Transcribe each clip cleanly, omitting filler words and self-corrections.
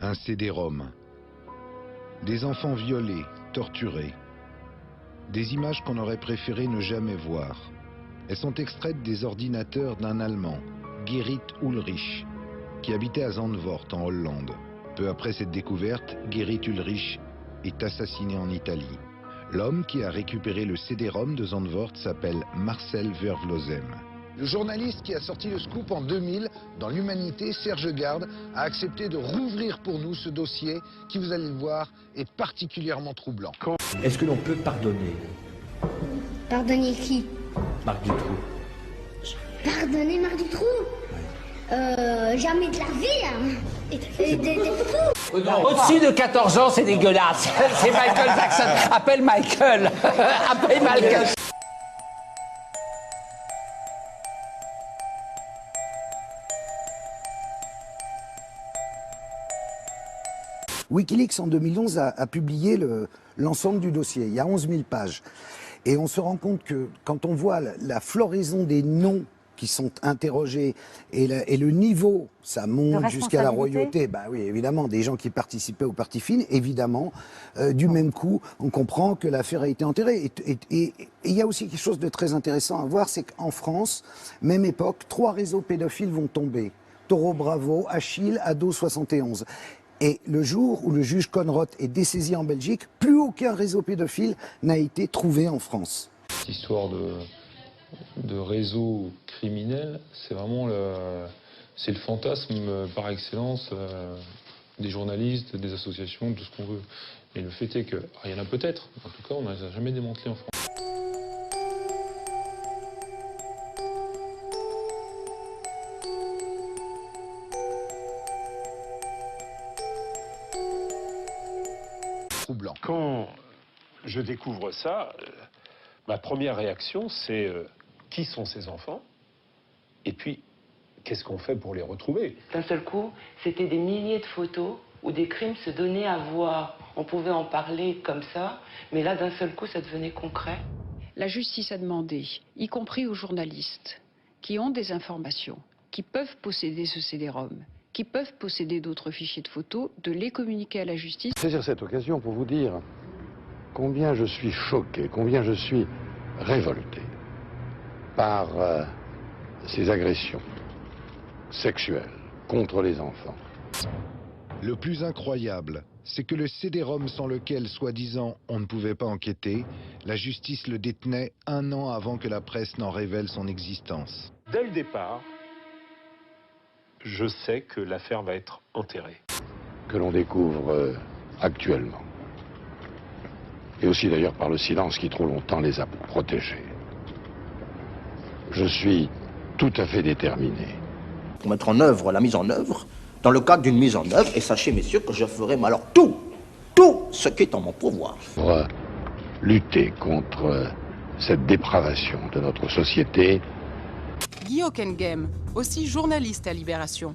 Un CD-ROM. Des enfants violés, torturés. Des images qu'on aurait préféré ne jamais voir. Elles sont extraites des ordinateurs d'un Allemand, Gerrit Ulrich, qui habitait à Zandvoort en Hollande. Peu après cette découverte, Gerrit Ulrich est assassiné en Italie. L'homme qui a récupéré le CD-ROM de Zandvoort s'appelle Marcel Vervlossem. Le journaliste qui a sorti le scoop en 2000 dans l'Humanité, Serge Garde, a accepté de rouvrir pour nous ce dossier qui, vous allez le voir, est particulièrement troublant. Est-ce que l'on peut pardonner? Pardonner qui? Marc Dutroux. Pardonner Marc Dutroux? Jamais de la vie, hein. Des photos. Au-dessus de 14 ans, c'est dégueulasse. C'est Michael Jackson. Appelle Michael. Appelle Michael. Wikileaks en 2011 a publié l'ensemble du dossier. Il y a 11 000 pages. Et on se rend compte que quand on voit la floraison des noms qui sont interrogés et le niveau, ça monte jusqu'à la royauté. Bah oui, évidemment, des gens qui participaient au parti fine, évidemment, du même coup, on comprend que l'affaire a été enterrée. Et il y a aussi quelque chose de très intéressant à voir, c'est qu'en France, même époque, 3 réseaux pédophiles vont tomber. Taureau Bravo, Achille, Ado 71. Et le jour où le juge Conrod est dessaisi en Belgique, plus aucun réseau pédophile n'a été trouvé en France. Cette histoire de réseau criminel, c'est vraiment le fantasme par excellence des journalistes, des associations, tout ce qu'on veut. Et le fait est que, il y en a peut-être, en tout cas on n'a jamais démantelé en France. Quand je découvre ça, ma première réaction, c'est qui sont ces enfants? Et puis, qu'est-ce qu'on fait pour les retrouver? D'un seul coup, c'était des milliers de photos où des crimes se donnaient à voir. On pouvait en parler comme ça, mais là, d'un seul coup, ça devenait concret. La justice a demandé, y compris aux journalistes, qui ont des informations, qui peuvent posséder ce CD-ROM, qui peuvent posséder d'autres fichiers de photos, de les communiquer à la justice. Saisir cette occasion pour vous dire combien je suis choqué, combien je suis révolté par ces agressions sexuelles contre les enfants. Le plus incroyable, c'est que le CD-ROM sans lequel, soi-disant, on ne pouvait pas enquêter, la justice le détenait 1 an avant que la presse n'en révèle son existence. Dès le départ, je sais que l'affaire va être enterrée. Que l'on découvre actuellement. Et aussi d'ailleurs par le silence qui trop longtemps les a protégés. Je suis tout à fait déterminé. Pour mettre en œuvre la mise en œuvre, dans le cadre d'une mise en œuvre, et sachez messieurs que je ferai alors tout ce qui est en mon pouvoir. Pour lutter contre cette dépravation de notre société. Guy Hockenghem, aussi journaliste à Libération.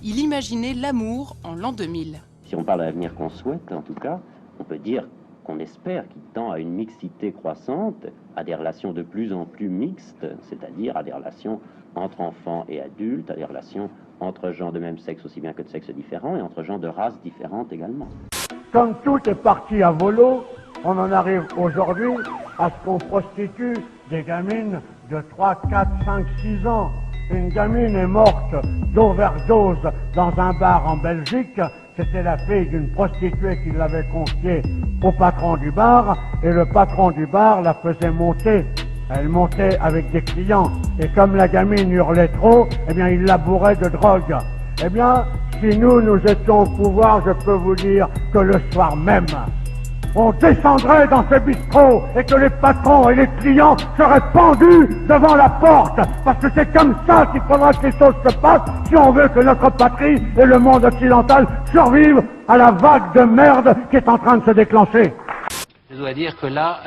Il imaginait l'amour en l'an 2000. Si on parle de l'avenir qu'on souhaite, en tout cas, on peut dire qu'on espère qu'il tend à une mixité croissante, à des relations de plus en plus mixtes, c'est-à-dire à des relations entre enfants et adultes, à des relations entre gens de même sexe aussi bien que de sexes différents, et entre gens de races différentes également. Comme tout est parti à volo, on en arrive aujourd'hui à ce qu'on prostitue des gamines de 3, 4, 5, 6 ans. Une gamine est morte d'overdose dans un bar en Belgique. C'était la fille d'une prostituée qui l'avait confiée au patron du bar, et le patron du bar la faisait monter. Elle montait avec des clients, et comme la gamine hurlait trop, eh bien il la bourrait de drogue. Eh bien, si nous étions au pouvoir, je peux vous dire que le soir même, on descendrait dans ce bistrot et que les patrons et les clients seraient pendus devant la porte. Parce que c'est comme ça qu'il faudra que les choses se passent si on veut que notre patrie et le monde occidental survivent à la vague de merde qui est en train de se déclencher. Je dois dire que là,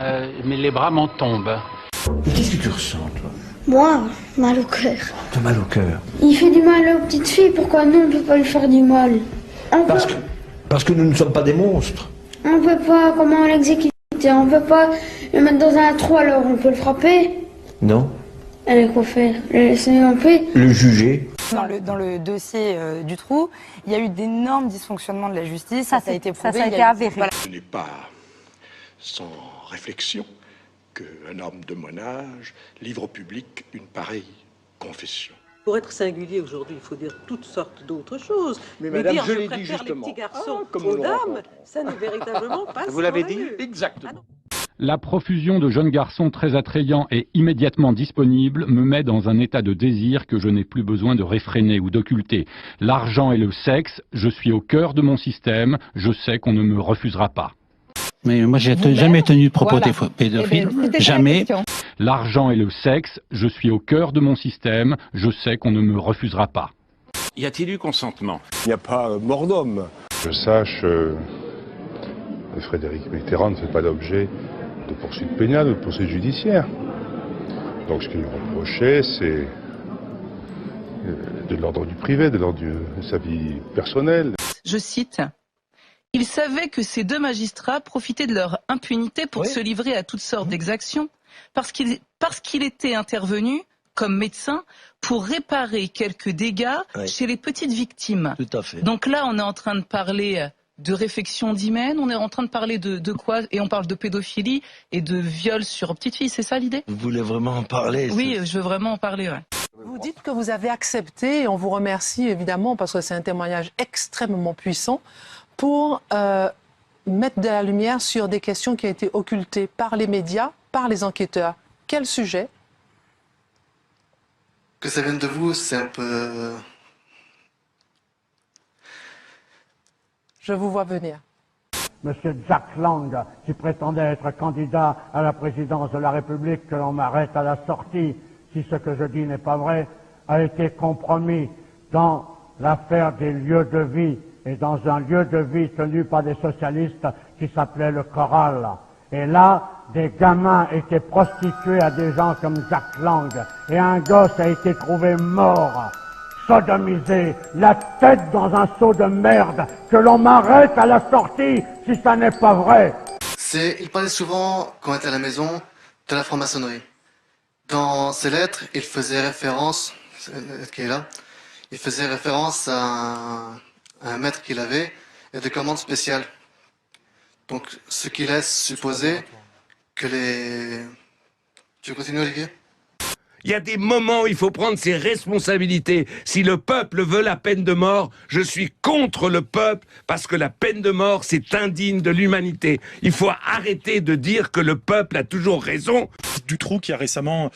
les bras m'en tombent. Qu'est-ce que tu ressens, toi? Moi, mal au cœur. T'as mal au cœur? Il fait du mal aux petites filles, pourquoi nous on ne peut pas lui faire du mal? Parce que nous ne sommes pas des monstres. On peut pas, comment l'exécuter? On peut pas le mettre dans un trou, alors on peut le frapper? Non. Allez, quoi faire? Le laisser en paix? Le juger. Dans le dossier Dutroux, il y a eu d'énormes dysfonctionnements de la justice. Ça a été prouvé. Ça a été avéré. Voilà. Ce n'est pas sans réflexion qu'un homme de mon âge livre au public une pareille confession. Pour être singulier aujourd'hui, il faut dire toutes sortes d'autres choses. Mais madame, dire je je l'ai dit préfère justement. les petits garçons Comme nous aux le dames, rencontrons. ça n'est véritablement pas Vous l'avez dit scandaleux. exactement. La profusion de jeunes garçons très attrayants et immédiatement disponibles me met dans un état de désir que je n'ai plus besoin de réfréner ou d'occulter. L'argent et le sexe, je suis au cœur de mon système, je sais qu'on ne me refusera pas. Mais moi, j'ai jamais tenu de propos pédophiles, jamais. L'argent et le sexe, je suis au cœur de mon système, je sais qu'on ne me refusera pas. Y a-t-il eu consentement? Il n'y a pas mort d'homme. Je sache, Frédéric Mitterrand ne fait pas l'objet de poursuites pénales ou de poursuites judiciaires. Donc ce qu'il lui reprochait, c'est de l'ordre du privé, de l'ordre de sa vie personnelle. Je cite, « Il savait que ces deux magistrats profitaient de leur impunité pour se livrer à toutes sortes d'exactions, parce qu'il était intervenu comme médecin pour réparer quelques dégâts chez les petites victimes. » Tout à fait. Donc là, on est en train de parler de réfection d'hymen, on est en train de parler de quoi? Et on parle de pédophilie et de viol sur petite fille, c'est ça l'idée? Vous voulez vraiment en parler? Oui, je veux vraiment en parler, ouais. Vous dites que vous avez accepté, et on vous remercie évidemment parce que c'est un témoignage extrêmement puissant, pour mettre de la lumière sur des questions qui ont été occultées par les médias, par les enquêteurs. Quel sujet? Que ça vienne de vous, c'est un peu... Je vous vois venir. Monsieur Jack Lang, qui prétendait être candidat à la présidence de la République, que l'on m'arrête à la sortie, si ce que je dis n'est pas vrai, a été compromis dans l'affaire des lieux de vie et dans un lieu de vie tenu par des socialistes qui s'appelait le Choral. Et là, des gamins étaient prostitués à des gens comme Jack Lang, et un gosse a été trouvé mort, sodomisé, la tête dans un seau de merde, que l'on m'arrête à la sortie si ça n'est pas vrai. Il parlait souvent, quand on était à la maison, de la franc-maçonnerie. Dans ses lettres, il faisait référence, qui est là, il faisait référence à un maître qu'il avait et de commandes spéciales. Donc, ce qui laisse supposer que les... Tu veux continuer, Olivier? Il y a des moments où il faut prendre ses responsabilités. Si le peuple veut la peine de mort, je suis contre le peuple parce que la peine de mort, c'est indigne de l'humanité. Il faut arrêter de dire que le peuple a toujours raison. Dutroux qui a récemment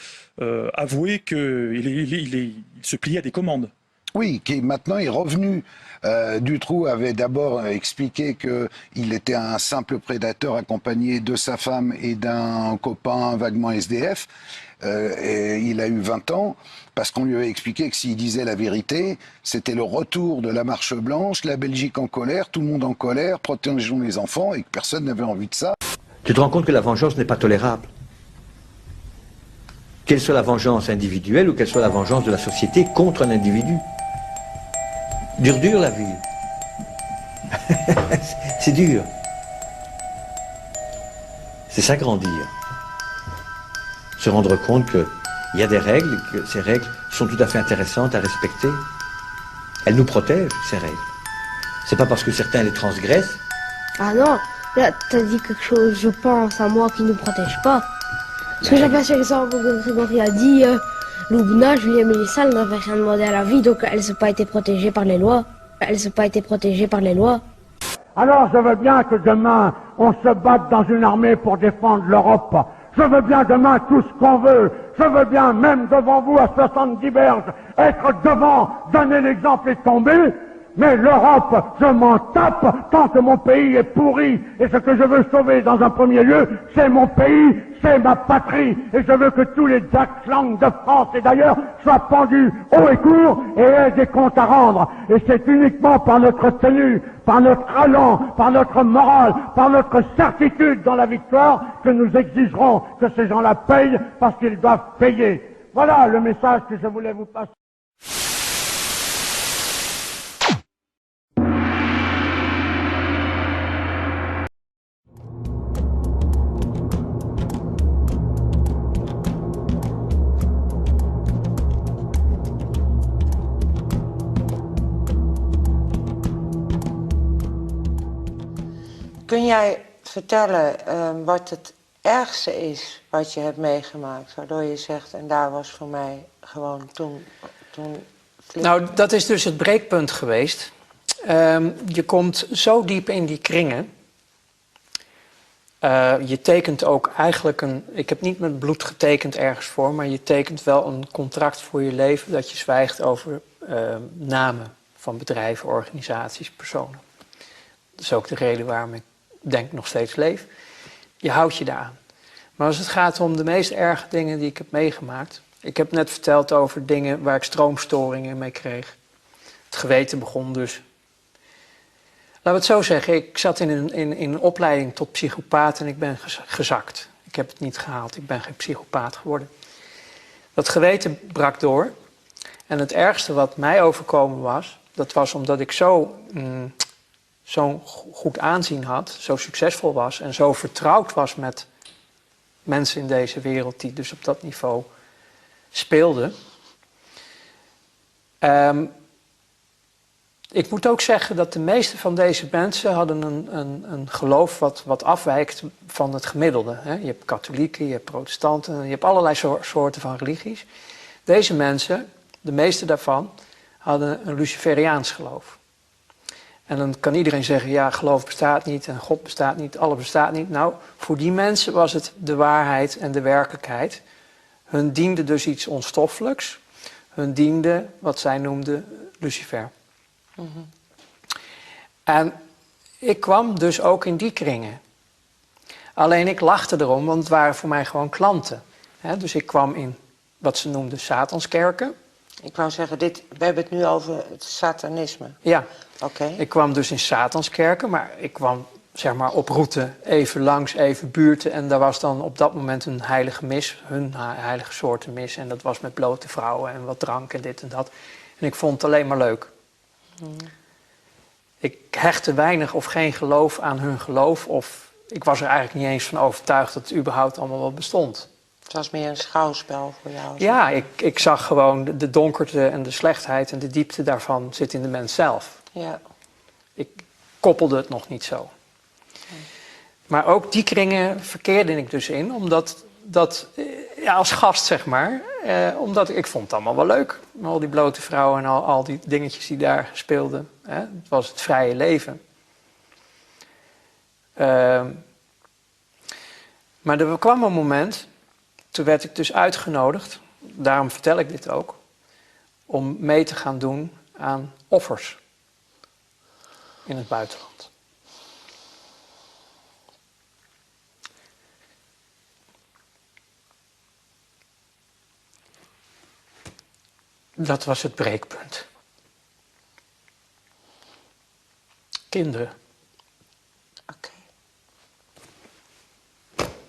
avoué qu'il se pliait à des commandes. Oui, qui maintenant est revenu. Dutroux avait d'abord expliqué qu'il était un simple prédateur accompagné de sa femme et d'un copain vaguement SDF. Et il a eu 20 ans parce qu'on lui avait expliqué que s'il disait la vérité, c'était le retour de la marche blanche, la Belgique en colère, tout le monde en colère, protégeons les enfants, et que personne n'avait envie de ça. Tu te rends compte que la vengeance n'est pas tolérable. Qu'elle soit la vengeance individuelle ou qu'elle soit la vengeance de la société contre un individu. Dur la vie. C'est dur. C'est s'agrandir. Se rendre compte qu'il y a des règles, que ces règles sont tout à fait intéressantes à respecter. Elles nous protègent, ces règles. C'est pas parce que certains les transgressent. Ah non, là, t'as dit quelque chose, je pense, à moi, qui ne protège pas. Parce que j'ai passé l'exemple de Grégory a dit, Loubna, Julien Mélissa, elle n'avait rien demandé à la vie, donc elle n'a pas été protégée par les lois. Elle n'a pas été protégée par les lois. Alors je veux bien que demain, on se batte dans une armée pour défendre l'Europe. Je veux bien demain tout ce qu'on veut. Je veux bien, même devant vous, à 70 berges, être devant, donner l'exemple et tomber. Mais l'Europe, je m'en tape tant que mon pays est pourri. Et ce que je veux sauver dans un premier lieu, c'est mon pays, c'est ma patrie. Et je veux que tous les Jack Lang de France et d'ailleurs soient pendus haut et court et aient des comptes à rendre. Et c'est uniquement par notre tenue, par notre allant, par notre morale, par notre certitude dans la victoire que nous exigerons que ces gens-là payent parce qu'ils doivent payer. Voilà le message que je voulais vous passer. Kun jij vertellen wat het ergste is wat je hebt meegemaakt, waardoor je zegt, en daar was voor mij gewoon toen Nou, dat is dus het breekpunt geweest. Je komt zo diep in die kringen. Je tekent ook eigenlijk ik heb niet met bloed getekend ergens voor, maar je tekent wel een contract voor je leven dat je zwijgt over namen van bedrijven, organisaties, personen. Dat is ook de reden waarom ik denk nog steeds leef. Je houdt je daaraan. Maar als het gaat om de meest erge dingen die ik heb meegemaakt. Ik heb net verteld over dingen waar ik stroomstoringen mee kreeg. Het geweten begon dus. Laten we het zo zeggen, ik zat in een opleiding tot psychopaat en ik ben gezakt. Ik heb het niet gehaald, ik ben geen psychopaat geworden. Dat geweten brak door. En het ergste wat mij overkomen was, dat was omdat ik zo'n goed aanzien had, zo succesvol was en zo vertrouwd was met mensen in deze wereld die dus op dat niveau speelden. Ik moet ook zeggen dat de meeste van deze mensen hadden een geloof wat afwijkt van het gemiddelde. Hè? Je hebt katholieken, je hebt protestanten, je hebt allerlei soorten van religies. Deze mensen, de meeste daarvan, hadden een Luciferiaans geloof. En dan kan iedereen zeggen, ja, geloof bestaat niet en God bestaat niet, alles bestaat niet. Nou, voor die mensen was het de waarheid en de werkelijkheid. Hun diende dus iets onstoffelijks. Hun diende wat zij noemden Lucifer. Mm-hmm. En ik kwam dus ook in die kringen. Alleen ik lachte erom, want het waren voor mij gewoon klanten. Dus ik kwam in wat ze noemden Satanskerken. Ik wou zeggen, we hebben het nu over het satanisme. Ja, okay. Ik kwam dus in Satanskerken, maar ik kwam zeg maar op route even langs, even buurten. En daar was dan op dat moment een heilige mis, hun heilige soorten mis. En dat was met blote vrouwen en wat drank en dit en dat. En ik vond het alleen maar leuk. Ik hechtte weinig of geen geloof aan hun geloof. Of ik was er eigenlijk niet eens van overtuigd dat het überhaupt allemaal wel bestond. Het was meer een schouwspel voor jou. Ja, ik zag gewoon de donkerte en de slechtheid en de diepte daarvan zit in de mens zelf. Ja. Ik koppelde het nog niet zo. Maar ook die kringen verkeerde ik dus in, omdat ja, als gast zeg maar, omdat ik vond het allemaal wel leuk. Al die blote vrouwen en al die dingetjes die daar speelden. Het was het vrije leven. Maar er kwam een moment, toen werd ik dus uitgenodigd, daarom vertel ik dit ook, om mee te gaan doen aan offers in het buitenland. Dat was het breekpunt. Kinderen. Oké.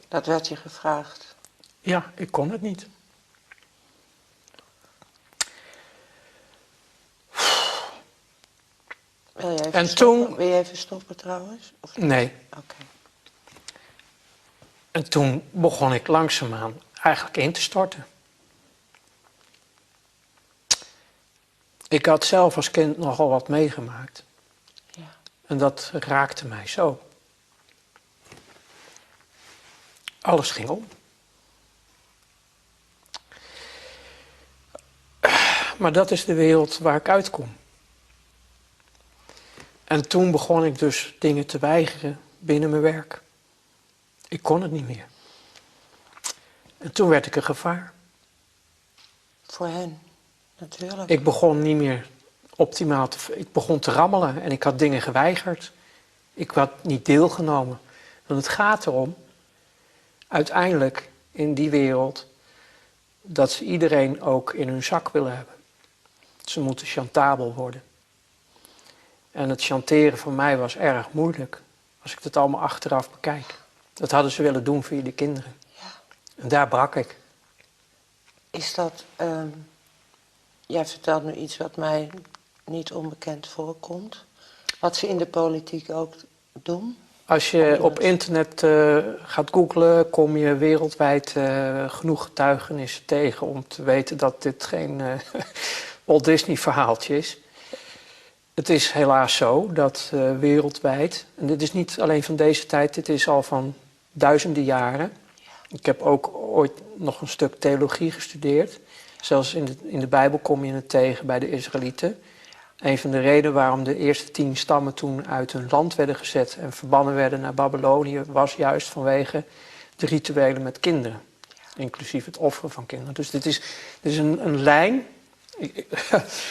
Dat werd je gevraagd? Ja, ik kon het niet. Wil je even stoppen trouwens? Of nee. Oké. En toen begon ik langzaamaan eigenlijk in te storten. Ik had zelf als kind nogal wat meegemaakt. Ja. En dat raakte mij zo. Alles ging om. Maar dat is de wereld waar ik uitkom. En toen begon ik dus dingen te weigeren binnen mijn werk. Ik kon het niet meer. En toen werd ik een gevaar. Voor hen, natuurlijk. Ik begon niet meer optimaal ik begon te rammelen en ik had dingen geweigerd. Ik had niet deelgenomen. Want het gaat erom, uiteindelijk in die wereld, dat ze iedereen ook in hun zak willen hebben. Ze moeten chantabel worden. En het chanteren van mij was erg moeilijk, als ik het allemaal achteraf bekijk. Dat hadden ze willen doen via de kinderen. Ja. En daar brak ik. Is dat, jij vertelt nu iets wat mij niet onbekend voorkomt. Wat ze in de politiek ook doen. Als je op internet gaat googlen, kom je wereldwijd genoeg getuigenissen tegen om te weten dat dit geen Walt Disney verhaaltje is. Het is helaas zo dat wereldwijd, en dit is niet alleen van deze tijd, dit is al van duizenden jaren. Ik heb ook ooit nog een stuk theologie gestudeerd. Zelfs in de Bijbel kom je het tegen bij de Israëlieten. Een van de redenen waarom de eerste 10 stammen toen uit hun land werden gezet en verbannen werden naar Babylonië, was juist vanwege de rituelen met kinderen. Inclusief het offeren van kinderen. Dus dit is een lijn.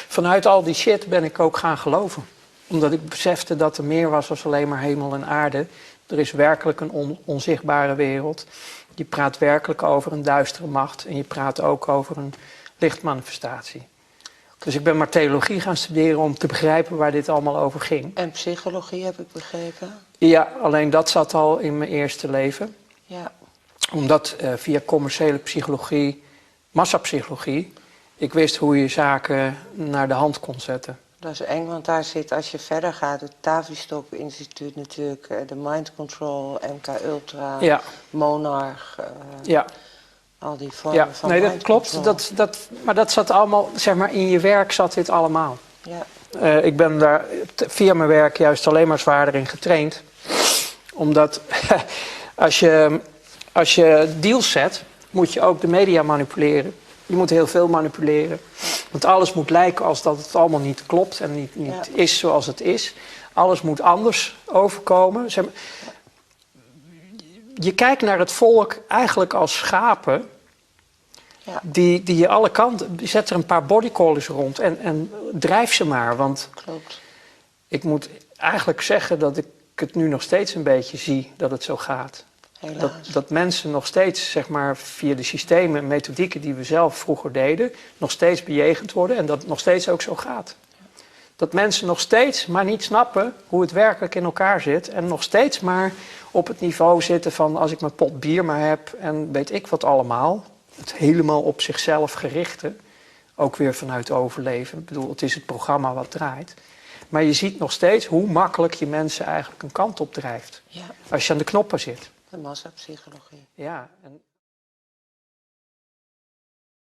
Vanuit al die shit ben ik ook gaan geloven. Omdat ik besefte dat er meer was dan alleen maar hemel en aarde. Er is werkelijk een onzichtbare wereld. Je praat werkelijk over een duistere macht. En je praat ook over een lichtmanifestatie. Dus ik ben maar theologie gaan studeren om te begrijpen waar dit allemaal over ging. En psychologie heb ik begrepen? Ja, alleen dat zat al in mijn eerste leven. Ja. Omdat via commerciële psychologie, massapsychologie, ik wist hoe je zaken naar de hand kon zetten. Dat is eng, want daar zit, als je verder gaat, het Tavistock Instituut natuurlijk, de Mind Control, MK Ultra, Ja. Monarch, Ja. al die vormen van nee, dat mind klopt. control. Maar dat zat allemaal, zeg maar, in je werk zat dit allemaal. Ja. Ik ben daar via mijn werk juist alleen maar zwaarder in getraind. Omdat als je deals zet, moet je ook de media manipuleren. Je moet heel veel manipuleren. Want alles moet lijken als dat het allemaal niet klopt en niet is zoals het is. Alles moet anders overkomen. Zeg maar, je kijkt naar het volk eigenlijk als schapen. Ja. Die je alle kanten... Zet er een paar bodycollars rond en drijf ze maar. Want klopt. Ik moet eigenlijk zeggen dat ik het nu nog steeds een beetje zie dat het zo gaat. Dat mensen nog steeds, zeg maar, via de systemen en methodieken die we zelf vroeger deden, nog steeds bejegend worden en dat het nog steeds ook zo gaat. Dat mensen nog steeds maar niet snappen hoe het werkelijk in elkaar zit en nog steeds maar op het niveau zitten van als ik mijn pot bier maar heb en weet ik wat allemaal. Het helemaal op zichzelf gerichte, ook weer vanuit overleven. Ik bedoel, het is het programma wat draait. Maar je ziet nog steeds hoe makkelijk je mensen eigenlijk een kant op drijft. Ja. Als je aan de knoppen zit. De massapsychologie. Ja, en